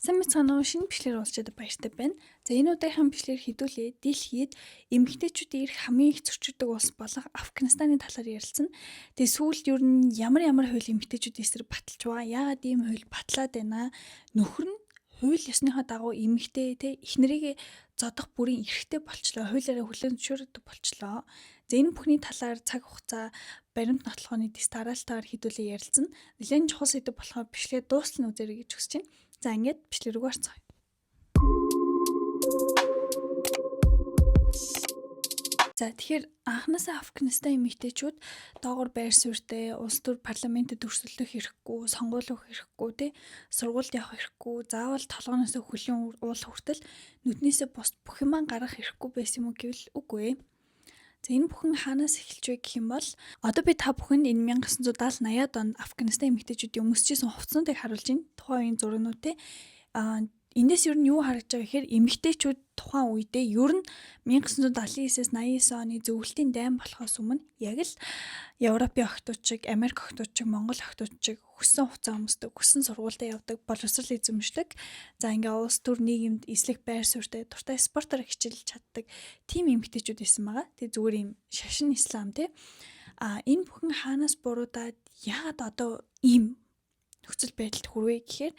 Сайн мэцгаанаа шинэ бичлэгээр уулзчаад баяртай байна. За энэ удаагийн бичлэгээр хэдүүлээ дэлхийд эмэгтэйчүүдийн эрх хамгийн их зөрчигдөг улс болох Афганистаны талаар ярилцсан. Тэгээ сүүлд ер нь ямар хууль эмэгтэйчүүдийн эсрэг баталж байгаа? Яагаад ийм хууль батлаад байна? Нөхөр нь хууль ёсныхоо дагуу эмэгтэй эхнэрийгээ зодох бүрийн эрхтэй болчлоо. Хуулиараа хүлээн зөвшөөрөгдөг болчлоо. За энэ бүхний талаар цаг хугацаа баримт нотлохооны дэс дараалтаар хэдүүлээ ярилцсан. Нэлээд чухал сэдв болохоор бичлэгээ дуустал нь үзээрэй гэж хүсэж байна. За ингээд бичлэг рүү орцгоё. За тэгэхээр анхнаасаа Афганистан эмэгтэйчүүд доогуур байр суурьтай улс төр парламентэд өрсөлдөх хэрэггүй, сонгууль өгөх хэрэггүй, сургуульд явах хэрэггүй, заавал толгооноос хөлийн уул хүртэл нүднээсээ бус бүх юмаа гаргах хэрэггүй байсан юм уу гэвэл үгүй ээ. За энэ бүхэн хаанаас эхэлж вэ гэх юм бол одоо би та бүхэнд энэ 1970-80-аад онд Афганистан эмэгтэйчүүдийн өмсөжсэн хувцснуудыг харуулж байна. Тухайн үеийн зурагнууд эндээс ер нь юу харагдж байгаа гэхээр эмэгтэйчүүд тухайн үедээ ер нь 1979-с 89 оны зөвлөлтийн дайн болохоос өмнө яг л Европын охтууд, Америк охтууд, Монгол охтууд хүссэн хувцас өмсдөг, хүссэн сургуультай явдаг, боловсрол эзэмшдэг. За ингээ улс төр нийгэмд эслэх байр суурьтай, дуртай спортоор хичээлж чаддаг тийм эмэгтэйчүүд байсан байгаа. Тэг зүгээр юм шашин ислам энэ бүхэн хаанаас буруудаад яагаад одоо ийм нөхцөл байдалд хүрвэ гэхээр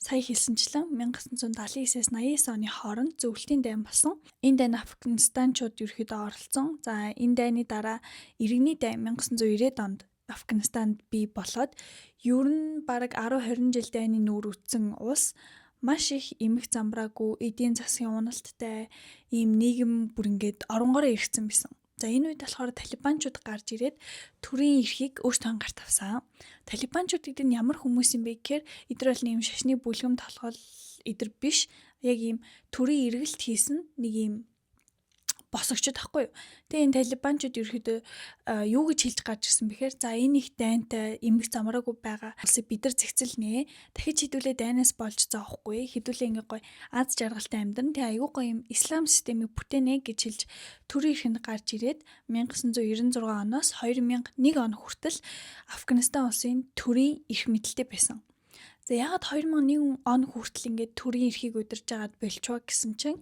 сая хэлсэнчлэн 1979-с 89 оны хооронд зөвлөлтийн дайн болсон. Энэ дайн Афганистанчууд ерөөхдөө оролцсон. За энэ дайны дараа иргэний дайн 1990-ад онд Афганистанд бий болоод ер нь бараг 10-20 жил дайны нүүр үтсэн улс маш их эмх замбраагүй, эдийн засгийн уналттай ийм нийгэм бүр ингээд оронгороо ирсэн байсан. За энэ үед болохоор талибанчууд гарч ирээд төрийн эрхийг өөрсдөө гарт авсан. Талибанчууд гэдэг нь ямар хүмүүс юм бэ гэхээр эдгээр бол нэм шашны бүлгэм толгол эдгээр биш. Яг ийм төрийн эргэлт хийсэн нэг ийм босогчд ахгүй юу. Тэгээ энэ талибанчууд ерөөдөө юу гэж хэлж гарч ирсэн бэхээр за энэ их дайнтай эмх замраагүй байгаа улсыг бид нар зэгцэлнэ. Дахиж хідүүлээ дайнаас болж зоохгүй. Хідүүлээ ингээ гой аз жаргалтай амьдран тэгээ аюу гой юм ислам системийг бүтээнэ гэж хэлж төрийн эрхэнд гарч ирээд 1996 оноос 2001 он хүртэл Афганистан улсын төрийн эрх мэдэлтэй байсан. За ягаад 2001 он хүртэл ингээд төрийн эрхийг удирж байгаад болчихоо гэсэн чинь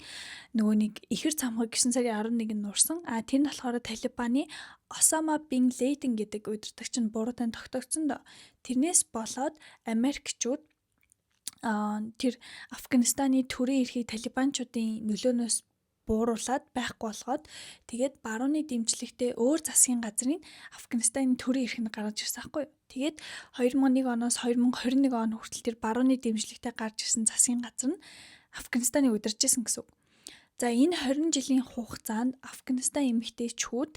нөгөө нэг ихэр цамхаг 9 сарын 11-нд нуурсан. Тэр нь болохоор Талибаны Осама бин Лейден гэдэг удирдагч нь буруутай тогтоогдсон доо. Тэрнээс болоод Америкчууд тэр Афганистаны төрийн эрхийг талибанчуудын нөлөөнөөс бууруулад байхгүй болгоод тэгээд барууны дэмжлэгтэй өөр засгийн газрын Афганистаны төрийн эрхэнд гаргаж ирсэн байхгүй юу. Тэгээд 2001 оноос 2021 он хүртэл тэр барууны дэмжлэгтэй гарч ирсэн засгийн газар нь Афганистаныг удирж ирсэн гэсэн үг. За энэ 20 жилийн хугацаанд Афганистан эмэгтэйчүүд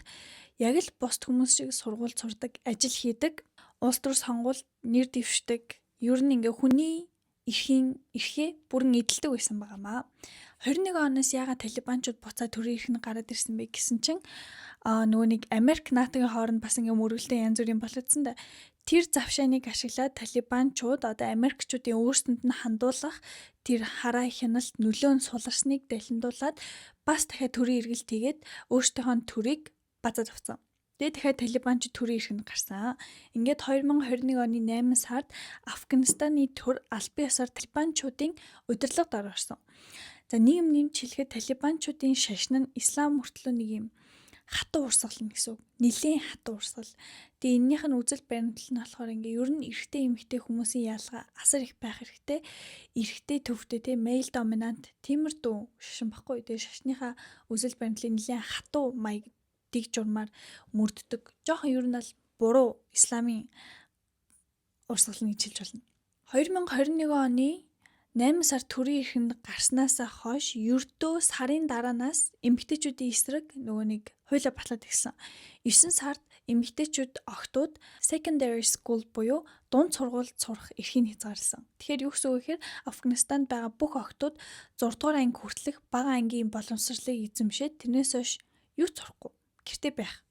яг л бус хүмүүс шиг сургууль сурдаг, ажил хийдэг, улс төр сонгуульд нэр дэвшдэг, ер нь ингээ хүний эрхээ бүрэн эдэлдэг байсан байгаамаа. 21 оноос яагаад талибанчууд буцаад төрийн эрхэнд гараад ирсэн бэ гэсэн чинь нөгөө нэг Америк НАТОгийн хооронд бас ингээ мөргөлдөө янз бүрийн болоодсан да. Тэр завшааныг ашиглаад талибанчууд одоо Америкчуудын өөрсдөнд нь хандуулах тэр хараа хяналт нөлөө нь суларсныг далимдуулаад бас дахиад төрийн эргэлт хийгээд өөрсдийнхөө төрийг базаад авсан. Тэгээд дахиад талибанчууд төрийн эрхэнд гарсан. Ингээд 2021 оны 8 сард Афганистаны төр албан ёсоор талибанчуудын удирдлагад орсон. За нийгэмний хэлэхэд талибанчуудын шашин нь ислам мөртлөө нэг юм хатуу урсгал гэсэн үг. Нилийн хатуу урсгал. Тэгээ эннийх нь үзэл баримтлал нь болохоор ингээ ер нь эрэгтэй эмэгтэй хүмүүсийн ялгаа асар их байх хэрэгтэй. Эрэгтэй төвхтэй male dominant тиймэрдүү шашин баггүй. Тэгээ шашныхаа үзэл баримтлалын нилийн хатуу маяг дэг журмаар мөрддөг. Жохон ер нь бол буруу исламын урсгал гэж хэлж болно. 2021 оны 8 сар төрийн эрхэнд гарснаас хойш ердөө сарын дараанаас эмэгтэйчүүдийн эсрэг нөгөө нэг хуулиа батлаад ирсэн. 9 сард эмэгтэйчүүд охтууд secondary school буюу дунд сургуульд сурах эрхийг хязгаарласан. Тэгэхээр юу гэсэн үг гэхээр Афганистанд байгаа бүх охтууд 6 дугаар анги хүртэлх бага ангийн боловсролыг эзэмшээд тэрнээс хойш юу ч сурахгүй гэртээ байх.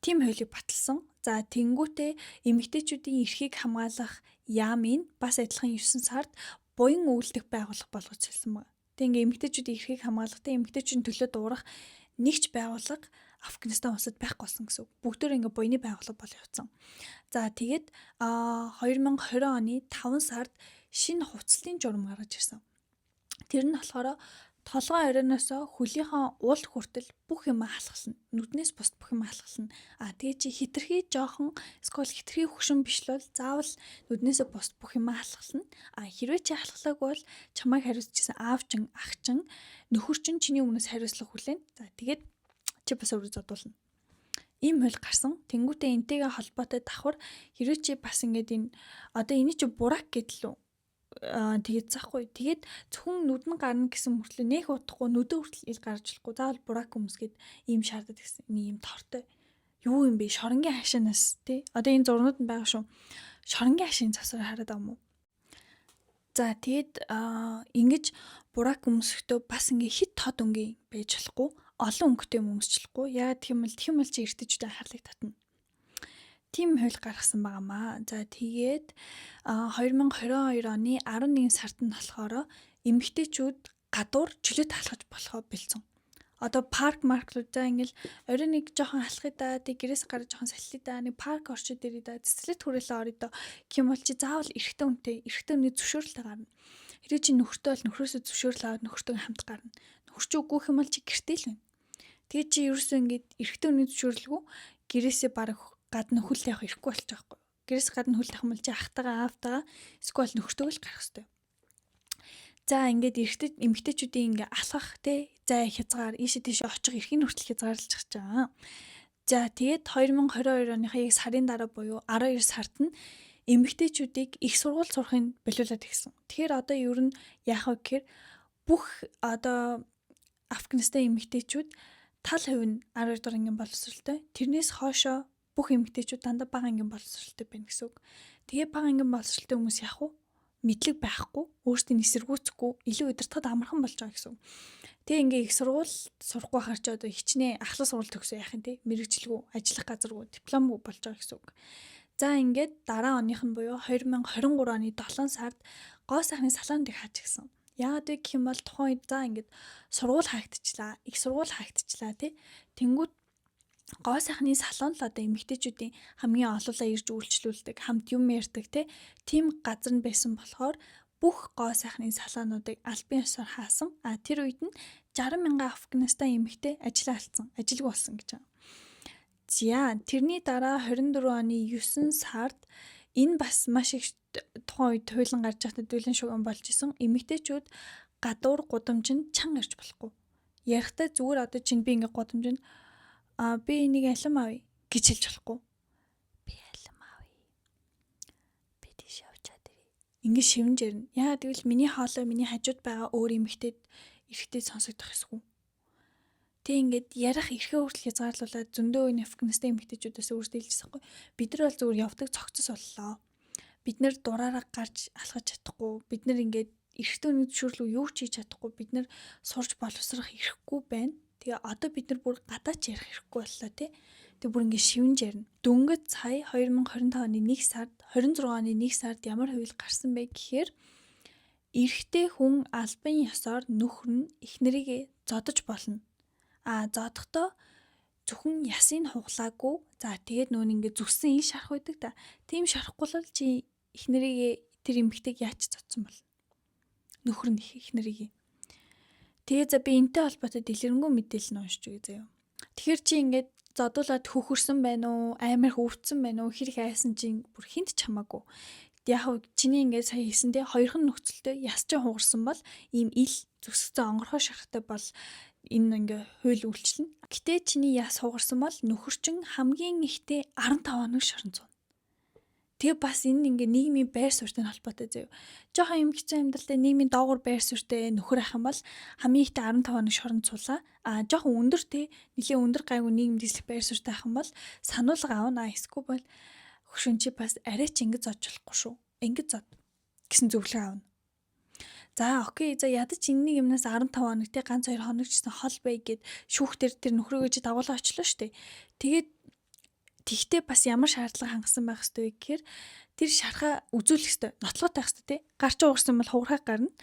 Тим хуулийг баталсан. За тэнгүүтээ эмэгтэйчүүдийн эрхийг хамгаалах яамын бас адилхан 9 сард буян үйлдэх байгууллага болгож хэлсэн байна. Тэг ингээ эмэгтэйчүүдийн эрхийг хамгаалахтай эмэгтэйчүүдийн төлөө дуурах нэгч байгууллага Афганистан улсад байхгүй болсон гэсэн үг. Бүгдөө ингээ буйны байгууллага бол явцсан. За тэгээд 2020 оны 5 сард шинэ хувцлын журам гаргаж ирсэн. Тэр нь болохоор толгой оройноос хөлийнхөө уул хүртэл бүх юм халахлана. Нүднээс бус бүх юм халахлана. Тэгээ чи хитрхи жоохон скол хитрхи хөшин биш л заавал нүднээс бус бүх юм халахлана. Хэрвээ чи халахлаагүй бол чамайг хариуцчихсан аавчин, ахчин, нөхөрчин чиний өмнөөс хариуцлага хүлээн. Тэгээд чи бас өөрөө зодуулна. Ийм хөл гарсан. Тэнгүүтээ энтэйгээ холбоотой давхар хэрвээ чи бас ингээд энэ одоо эний чи бурак гэдэлүү. Тэгээд заахгүй. Тэгээд зөвхөн нүд нь гарна гэсэн мөртлөө нэх удахгүй нүдэн хүртэл ил гарч болохгүй. Заавал бурак хүмүүс гээд ийм шаардаад гэсэн. Ийм тортой. Юу юм бэ? Шоронгийн хашаанаас тий. Одоо энэ зурнууд нь байгаа шүү. Шоронгийн хашийн завсаар хараад байгаа юм уу? За тэгээд ингэж бурак өмсөхдөө бас ингээ хит тод өнгө байж болохгүй. Олон өнгөтэй өмсчлэхгүй. Яагаад тэгмэл чи эртэжтэй анхаарлыг татна. Тим хууль гаргасан байгаамаа. За тэгээд 2022 оны 11 сард нь болохоор эмэгтэйчүүд гадуур чөлөөт халахж болохоо бэлдсэн. Одоо парк марклууд за ингээл орой нэг жоохон халахыг да тэг гэрээс гараад жоохон салхи да нэг парк орчууд ирээ да цэцлэт хүрээлээ орё да гэм бол чи заавал эрэгтэй хүний зөвшөөрлөлтэй гарна. Хэрэг чи нөхөртэй бол нөхрөөсөө зөвшөөрөл аваад нөхөртөө хамт гарна. Нөхөрчөө гүйх юм бол чи гэртэй л байна. Тэгээд чи ерөөсөө ингээд эрэгтэй хүний зөвшөөрлгүй гэрээсээ барах гадна хөл явах ирэхгүй болчих жоохгүй. Гэрээс гадна хөл явах юм бол чи ахтайгаа аавтайгаа эсвэл нөхөртөө л гарах хэрэгтэй. За ингээд эмэгтэйчүүдийн ингээ алхах те за хязгаар ийшээ тийшээ очих эрхийн хүртэл хязгаарлаж байгаа. За тэгээд 2022 оныхаа яг сарын дараа буюу 12 сард нь эмэгтэйчүүдийг их сургууль сурахын болиулаад ирсэн. Тэгэхээр одоо ер нь яах вэ гэхээр бүх одоо Афганистан эмэгтэйчүүд тал хувь нь 12 дугаар ангийн боловсролтой. Тэрнээс хоошоо бүх эмэгтэйчүүд дандаа бага ангийн боловсролтой байна гэсэн үг. Тэгээ бага ангийн боловсролтой хүмүүс яах вэ? Мэдлэг байхгүй, өөрсдийн эсэргүүцэхгүй, илүү удирдахад амархан болж байгаа гэсэн үг. Тэгээ ингээ их сургууль сурахгүй харч одоо хичнээн ахлах сургууль төгсөө яах юм те мэрэгчлгүй, ажиллах газаргүй, дипломгүй болж байгаа гэсэн үг. За ингээд дараа оных нь буюу 2023 оны 7 сард гоо сайхны салаанд их хааж гисэн. Яагаад вэ гэх юм бол тухайн үед за ингээд сургууль хаагдчихлаа, их сургууль хаагдчихлаа те. Тэнгүүд гоо сайхны салон л одоо эмэгтэйчүүдийн хамгийн олоолаа ирж үйлчлүүлдэг, хамт юм ярьдаг тийм газар нь байсан болохоор бүх гоо сайхны салонуудыг албан ёсоор хаасан. Тэр үед нь 60,000 Афганистан эмэгтэй ажиллаа алдсан, ажилгүй болсон гэж байна. За тэрний дараа 24 оны 9 сард энэ бас маш их тухайн үед хуйлан гарч байхдаа дүүлэн шугам болж исэн. Эмэгтэйчүүд гадуур гудамжинд чанга ирж болохгүй. Ярихтаа зүгээр одоо чинь би ингээ гудамжинд би нэг алим авъя гэж хэлж болохгүй. Би алим авъя. Би тийш явчаад ирье. Ингээ шивнж ярина. Яагаад гэвэл миний хоолой миний хажууд байгаа өөр эмэгтэйд эрэхтэй сонсогдох эсгүй. Тэг ингээд ярих эрхээ хүртэл хязгаарлуулаад зөндөө үеийн Афганистан эмэгтэйчүүдээс өөрсдөө хэлжсэхгүй. Бид нар бол зүгээр явдаг цогцос боллоо. Бид нар дураараа гарч алхаж чадахгүй. Бид нар ингээд эрхтэй хүний зөвшөөрлөө юу ч хийж чадахгүй. Бид нар сурч боловсрох эрхгүй байна. Тэгээ одоо бид нар бүр гадаач ярих хэрэггүй боллоо тий. Тэг бүр ингэ шивнж ярина. Дөнгөж сая 2025 оны 1 сард 26 оны 1 сард ямар хууль гарсан бэ гэхээр эрэгтэй хүн албан ёсоор нөхөр нь эхнэрийгээ зодож болно. Зодохдоо зөвхөн ясыг хуглаагүй. За тэгээд нүүн ингэ зүссэн ий шарах байдаг да. Тийм шарахгүй л чи эхнэрийгээ тэр эмэгтэйг яач зодсон бол. Нөхөр нь эхнэрийгээ. Тэгээ за би энтэй холбоотой дэлгэрэнгүй мэдээлэл нь уншиж үгүй заяа. Тэгэхээр чи ингээд зодуулаад хөхөрсөн байна уу? Амар хөвцсөн байна уу? Хэрэг айсан чинь бүр хинт ч хамаагүй. Яг чиний ингээд сая хэлсэн те хоёрхан нөхцөлтэй яс чинь хугарсан бол ийм ил зүсгцэн онгорхоо шарахтай бол энэ ингээ хууль үйлчлэнэ. Гэтэ чиний яс хугарсан бол нөхөрчин хамгийн ихтэй 15 хоног шорон цуна. Тэгээ бас энэ ингээ нийгмийн байр суурьтай холбоотой заяа. Жохон юм хэцүү амьдралтай нийгмийн доогуур байр суурьтай нөхөр ах юм бол хамгийн ихтэй 15 хоног шорон цуулаа. Жохон өндөр нэлээ өндөр гайгүй нийгэмд эзлэх байр суурьтай ах юм бол сануулга аавна. Эсвэл бол хөшөн чи бас арай ч ингэж зодж болохгүй шүү. Ингэж зод гэсэн зөвлөгөө аавна. За окей за ядаж энэний юмнаас 15 хоног те ганц 2 хоног ч гэсэн хол бай гэд шүүхтэр тэр нөхрөөгөө чи дагуулаа очлоо штэ. Тэгээд тэгтээ бас ямар шаардлага хангасан байх ёстой вэ гэхээр тэр шархаа үзүүлэх ёстой. Нотлогот байх ёстой тий. Гарч уурсан бол хуурхай гарна.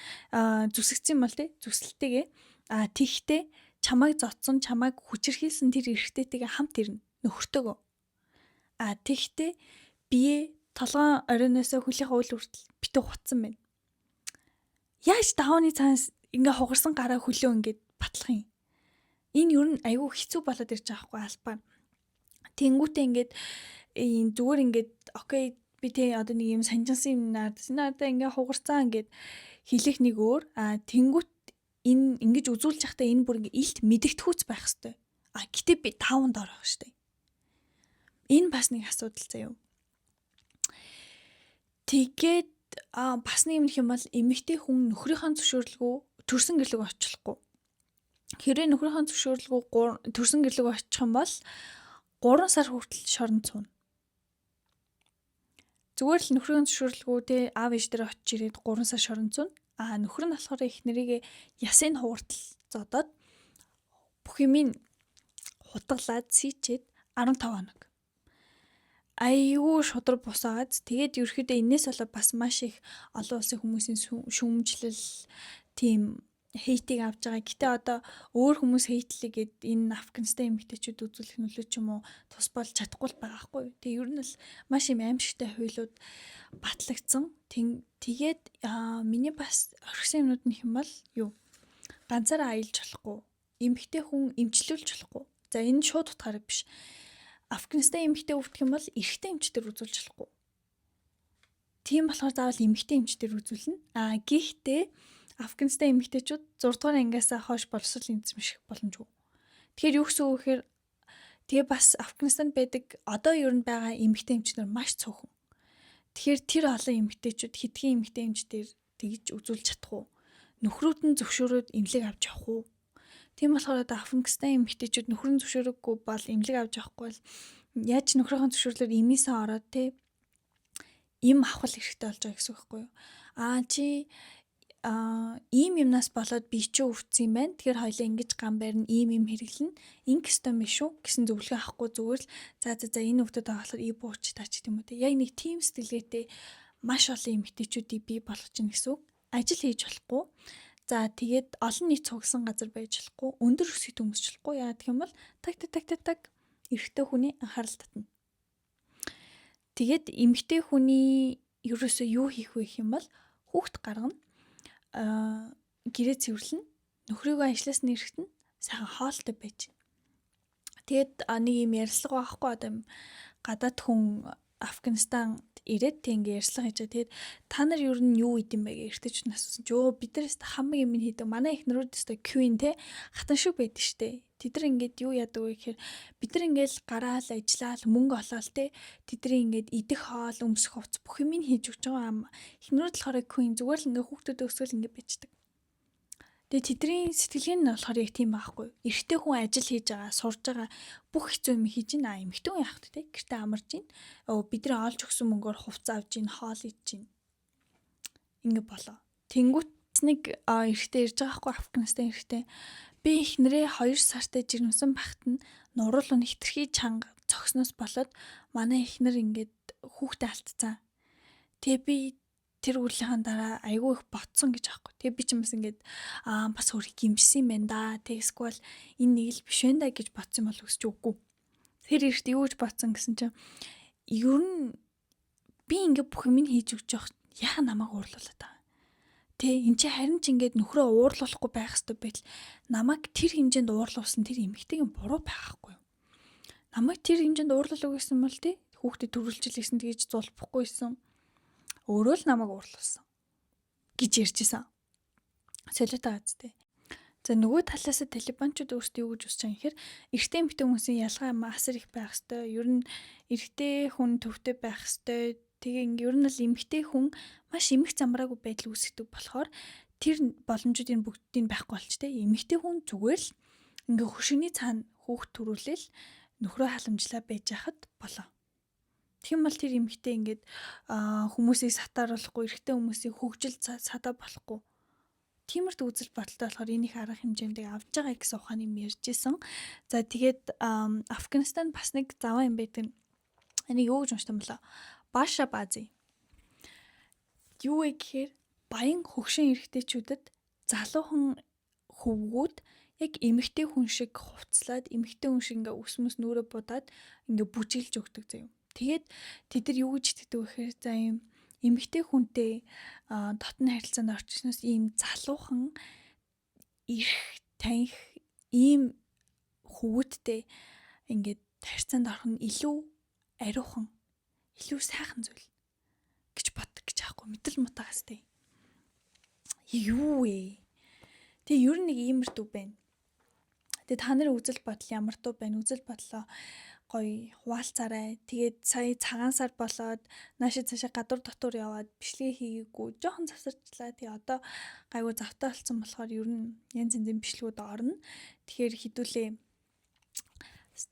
Зүсгцэн бол тий. Зүсэлтэйгээ. Тэгтээ чамайг зодсон, чамайг хүчирхийлсэн тэр эрэгтэйтэйгээ хамт ирнэ. Нөхөртөөгөө. Тэгтээ бие толгойн оройноос хөлийнхөө үл хүртэл битүү хутсан байна. Яаж давааны цаанаас ингээ хугарсан гараа хөлөө ингээд батлах юм? Энэ ер нь айгүй хэцүү болоод ирж байгаа хгүй албаа. Тэнгүүтээ ингээд зүгээр ингээд окей би тэ одоо нэг юм санжинсан юм надаа ингээ хугарцаа ингээд хэлэх нэг өөр. Тэнгүүт энэ ингэж үзүүлж явахдаа энэ бүр ингээ илт мэдэгдэхүүц байх хэвээр. Гэтээ би тааван доор байгаа штэ. Энэ бас нэг асуудал заяа. Тэгээд бас нэг юм хэм бол эмэгтэй хүн нөхрийнхөө зөвшөөрлөгөө төрсөн гэрлэг очихлохгүй. Хэрвээ нөхрийнхөө зөвшөөрлөгөө төрсөн гэрлэг очих юм бол 3 сар хүртэл шорон цууна. Зүгээр л нөхрийн зөвшөөрлөгөө те аав ээж дээр очиж ирээд 3 сар шорон цууна. Нөхөр нь болохоор их нэрийг ясын хууртал зодоод бүх юмыг хутгалаад сийчээд 15 хоног. Айгүй шудраг босоод тэгээд ерөөхдөө энэс болоод бас маш их олон улсын хүмүүсийн шүүмжлэл тийм хейтийг авж байгаа. Гэтэ одоо өөр хүмүүс хейтлэгээд энэ Афганистан эмэгтэйчүүд үзүүлэх нөлөө ч юм уу тус болж чадахгүй л байгаа хгүй. Тэгээ ер нь л маш юм аимшигтай хуйлууд батлагдсан. Тэгээд миний бас орхисон юмнууд нь хэм бол юу? Ганцаараа аялж болохгүй. Эмэгтэй хүн эмчлүүлж болохгүй. За энэ шууд утгаараа биш. Афганистан эмэгтэй өвдөх юм бол эрэгтэй эмчтэр үзүүлж болохгүй. Тийм болохоор заавал эмэгтэй эмчтэр үзүүлнэ. Гэхдээ Афганистан эмэгтэйчүүд 6 дугаар ангиас хойш боловсрол эзэмших боломжгүй. Тэгэхээр юу гэсэн үг гэхээр тэгээ бас Афганистанд байдаг одоо ер нь байгаа эмэгтэй эмчнэр маш цөөхөн. Тэгэхээр тэр олон эмэгтэйчүүд хэдхэн эмэгтэй эмчтэр тэгж үзүүлж чадах уу? Нөхрүүд нь зөвшөөрөөд эмнэлэг авч явах уу? Тийм болохоор одоо Афганистан эмэгтэйчүүд нөхрийн зөвшөөрөггүй бол эмнэлэг авч явахгүй бол яаж нөхрийнхөө зөвшөөрлөөр эмээсээ ороод те им авах хэрэгтэй болж байгаа гэсэн үг байхгүй юу? Чи ийм юмнаас болоод би ч өвдсөн юм байна. Тэгэхээр хоёлаа ингэж гам байрна, ийм хэрэглэн. Инг өстой юм шүү гэсэн зөвлөгөө авахгүй зүгээр л за энэ өвдөд байгаа болохоор ий бууч таач гэдэг юм уу те. Яг нэг team сэтгэлгээтэй маш олон эмэгтэйчүүдийг бий болгож ийн гэсэн үг. Ажил хийж болохгүй. За тэгээд олон нийт цугсан газар байж болохгүй. Өндөр өсөлт өмсч болохгүй. Яа гэх юм бол так эрэгтэй хүний анхаарал татна. Тэгээд эмэгтэй хүний ерөөсөө юу хийх вэ гэх юм бол хүүхд гаргана. Гэрээ цэвэрлэн нөхрийгөө ажилласны эрэхтэн сайхан хоолтой байж. Тэгээд нэг юм ярьслага байхгүй одоо гадаад хүн Афганистанд ирээд тийм ярьслага хийж байгаа. Тэгээд та нар ер нь юу идэм бэ гэж эртэж насуусан. Жөө бид нар хамаг юм хийдэг. Манай эхнэрүүд өстой queen те хатан шиг байдаг штэ. Тэд нар ингээд юу яадаг вэ гэхээр бид нар ингээл гараал ажиллаал мөнгө олоол те. Тэд нар ингээд идэх хоол өмсөх хувц бүх юм хийж өгч байгаа. Эхнэрүүд болохоор queen зүгээр л ингээд хүүхдүүд өсгөл ингээд бичдэг. Тэгээ тэдний сэтгэлгээ нь болохоор яг тийм байхгүй. Эрэгтэй хүн ажил хийж байгаа, сурж байгаа бүх хэцүү юм хийж байна. Эмэгтэй хүн яах вэ те? Гэртээ амарч байна. Бидний олж өгсөн мөнгөөр хувц авж байна, хоол идэж байна. Ингэ болоо. Тэнгүүт нэг эрэгтэй ирж байгаа байхгүй Афганистан эрэгтэй. Би эхнэрээ 2 сартай жирэмсэн багт нь нуруул нь хитрхи чанга цогсноос болоод манай эхнэр ингээд хүүхдээ алдцсан. Тэгээ би тэр үрлийнхэн дараа айгүй их ботсон гэж аахгүй. Тэгээ би ч юм бас ингээд бас хөрх гимжсэн юм байна да. Тэгсгүй энэ нэг л биш байна да гэж ботсон юм бол өсч үгүй. Тэр ихт юу гэж ботсон гэсэн чинь ер нь би ингээд бүх юм хийж өгч явах яа намайг уурлуулад байгаа. Тэ эн чи харин ч ингээд нөхрөө уурлуулахгүй байх хэрэгтэй байтал намайг тэр хэмжээнд уурлуулсан тэр эмэгтэйгийн буруу байхгүй юу? Намайг тэр хэмжээнд уурлуулах гэсэн бол тэ хүүхдэд төрүүлчихлээсэн тэгж зулбахгүйсэн. Өөрөө л намайг уурлуулсан гэж ярьжсэн. Солиотой газтэй. За нөгөө талаас нь талибанчууд өөрсдөө юу гэж үзэж байгаа юм хэрэг эрэгтэй эмэгтэй хүмүүсийн ялгаа асар их байх хэвээр. Ер нь эрэгтэй хүн төвтэй байх хэвээр. Тэгээ ер нь л эмэгтэй хүн маш эмх замраагүй байдал үүсгэдэг болохоор тэр боломжуудын бүгдийг байхгүй болч тэ. Эмэгтэй хүн зүгээр л ингээ хөшигний цаана хүүхд төрүүлэл нөхрөө халамжлаа байж хахад болоо. Тийм бол тэр эмэгтэй ингээд хүмүүсийг сатааруулахгүй, эрэгтэй хүмүүсийг хөгжил садаа болохгүй. Тиймэрт үзэл бодолтой болохоор энийг арга хэмжээндээ авж байгаа гэсэн ухааны юм ярьжсэн. За тэгээд Афганистан бас нэг заваа юм байдаг. Энийг юу гэж уншсан бэлээ? Баша Бази. Юу вэ гэхээр баян хөгшин эрэгтэйчүүдэд залуухан хөвгүүд яг эмэгтэй хүн шиг хувцлаад эмэгтэй хүн шиг ингээ өсмөс нүрэ будаад ингээ бүжиглж өгдөг заяа. Тэгээд тэд нар юу гэж итгэдэг вэ гэхээр за юм эмэгтэй хүнтэй дотны харилцаанд орчихсноос ийм залуухан ирэх таних ийм хөвгөттэй ингээд харилцаанд орох нь илүү ариухан, илүү сайхан зүйл гэж боддог гэж аахгүй мэдрэл мутагаас тээ. Юу вэ? Тэгээ ер нь нэг иймэр дүү байна. Тэгээ та нарын үзэл бодол ямар дүү байна? Үзэл бодлоо гоё хуваалцаарай. Тэгээд сая цагаан сар болоод нааши цаашаа гадуур дотор яваад бичлэгээ хийгээгүй жоохон завсарчлаа. Тэгээ одоо гайгүй завтай болсон болохоор ер нь янз янзын бичлэгүүд орно. Тэгэхээр хідүүлээ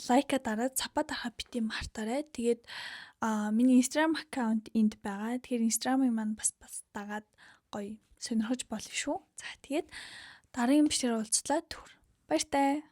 лайка дараад цапа дарахаа бити мартаарай. Тэгээд миний Instagram аккаунт энд байгаа. Тэгэхээр Instagram-ыг маань бас дагаад гоё сонирхож болно шүү. За тэгээд дараагийн бичлэгээр уулзлаа. Баяртай.